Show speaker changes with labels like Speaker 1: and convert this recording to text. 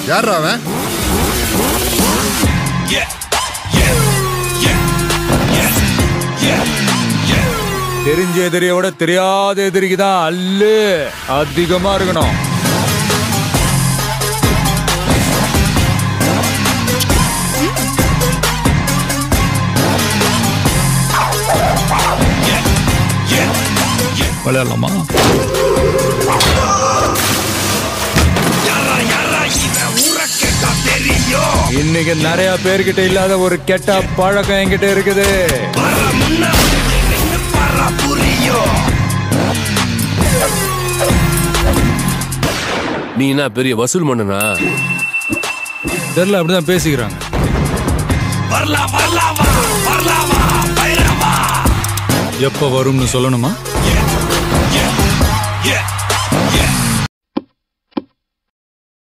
Speaker 1: யார் அவன்?
Speaker 2: தெரிஞ்ச எதிரியோட தெரியாத எதிரிக்கு தான் அல்லு அதிகமா இருக்கணும். விளையாடலாமா? இன்னைக்கு நிறைய பேர்கிட்ட இல்லாத ஒரு கெட்ட பழக்கம் என்கிட்ட இருக்குது.
Speaker 3: நீ என்ன பெரிய வசூல் மன்னனா?
Speaker 2: தெரியல, அப்படிதான் பேசிக்கிறாங்க. எப்ப வரும்னு சொல்லணுமா?